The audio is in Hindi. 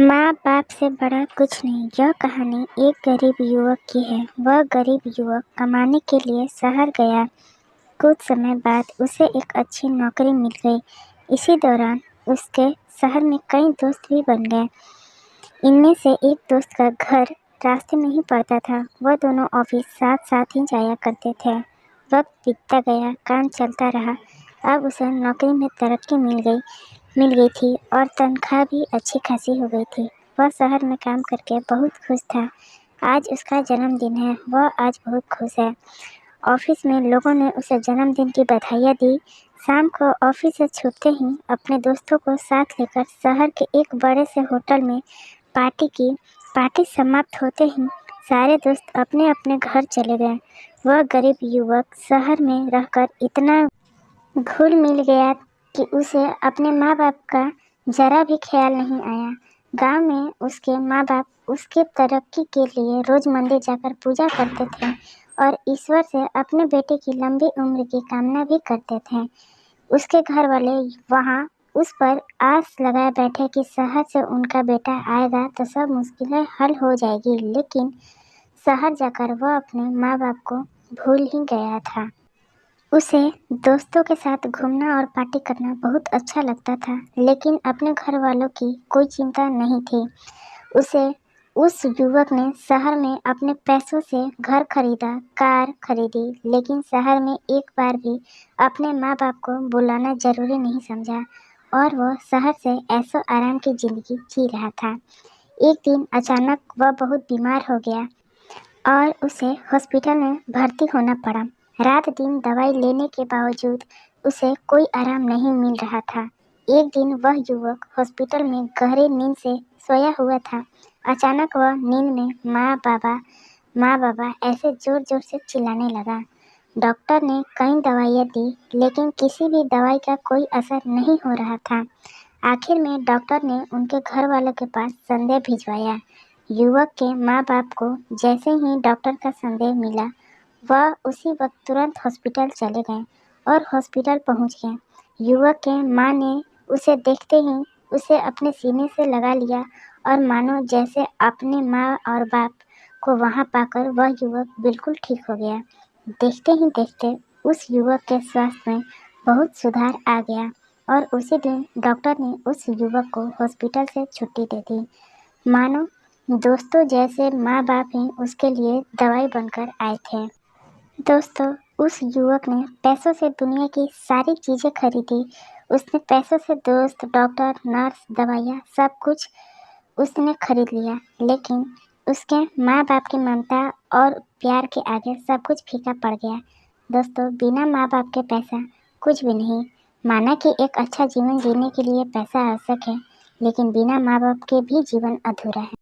माँ बाप से बड़ा कुछ नहीं। यह कहानी एक गरीब युवक की है। वह गरीब युवक कमाने के लिए शहर गया। कुछ समय बाद उसे एक अच्छी नौकरी मिल गई। इसी दौरान उसके शहर में कई दोस्त भी बन गए। इनमें से एक दोस्त का घर रास्ते में ही पड़ता था। वह दोनों ऑफिस साथ साथ ही जाया करते थे। वक्त बीतता गया, काम चलता रहा। अब उसे नौकरी में तरक्की मिल गई थी और तनख्वाह भी अच्छी खासी हो गई थी। वह शहर में काम करके बहुत खुश था। आज उसका जन्मदिन है। वह आज बहुत खुश है। ऑफिस में लोगों ने उसे जन्मदिन की बधाइयाँ दी। शाम को ऑफिस से छूटते ही अपने दोस्तों को साथ लेकर शहर के एक बड़े से होटल में पार्टी की। पार्टी समाप्त होते ही सारे दोस्त अपने अपने घर चले गए। वह गरीब युवक शहर में रहकर इतना घुल मिल गया कि उसे अपने माँ बाप का जरा भी ख्याल नहीं आया। गांव में उसके माँ बाप उसके तरक्की के लिए रोज मंदिर जाकर पूजा करते थे और ईश्वर से अपने बेटे की लंबी उम्र की कामना भी करते थे। उसके घर वाले वहाँ उस पर आस लगाए बैठे कि शहर से उनका बेटा आएगा तो सब मुश्किलें हल हो जाएगी, लेकिन शहर जाकर वह अपने माँ बाप को भूल ही गया था। उसे दोस्तों के साथ घूमना और पार्टी करना बहुत अच्छा लगता था, लेकिन अपने घर वालों की कोई चिंता नहीं थी। उस युवक ने शहर में अपने पैसों से घर खरीदा, कार खरीदी, लेकिन शहर में एक बार भी अपने माँ बाप को बुलाना जरूरी नहीं समझा और वह शहर से ऐशो आराम की जिंदगी जी रहा था। एक दिन अचानक वह बहुत बीमार हो गया और उसे हॉस्पिटल में भर्ती होना पड़ा। रात दिन दवाई लेने के बावजूद उसे कोई आराम नहीं मिल रहा था। एक दिन वह युवक हॉस्पिटल में गहरी नींद से सोया हुआ था। अचानक वह नींद में माँ बाबा ऐसे जोर जोर से चिल्लाने लगा। डॉक्टर ने कई दवाइयाँ दी, लेकिन किसी भी दवाई का कोई असर नहीं हो रहा था। आखिर में डॉक्टर ने उनके घर वालों के पास संदेश भिजवाया। युवक के माँ बाप को जैसे ही डॉक्टर का संदेश मिला, वह उसी वक्त तुरंत हॉस्पिटल चले गए और हॉस्पिटल पहुंच गए। युवक के माँ ने उसे देखते ही उसे अपने सीने से लगा लिया और मानो जैसे अपने माँ और बाप को वहां पाकर वह युवक बिल्कुल ठीक हो गया। देखते ही देखते उस युवक के स्वास्थ्य में बहुत सुधार आ गया और उसी दिन डॉक्टर ने उस युवक को हॉस्पिटल से छुट्टी दे दी। मानो दोस्तों जैसे माँ बाप ही उसके लिए दवाई बनकर आए थे। दोस्तों, उस युवक ने पैसों से दुनिया की सारी चीज़ें खरीदी। उसने पैसों से दोस्त, डॉक्टर, नर्स, दवाइयाँ सब कुछ उसने खरीद लिया, लेकिन उसके माँ बाप की ममता और प्यार के आगे सब कुछ फीका पड़ गया। दोस्तों, बिना माँ बाप के पैसा कुछ भी नहीं। माना कि एक अच्छा जीवन जीने के लिए पैसा आवश्यक है, लेकिन बिना माँ बाप के भी जीवन अधूरा है।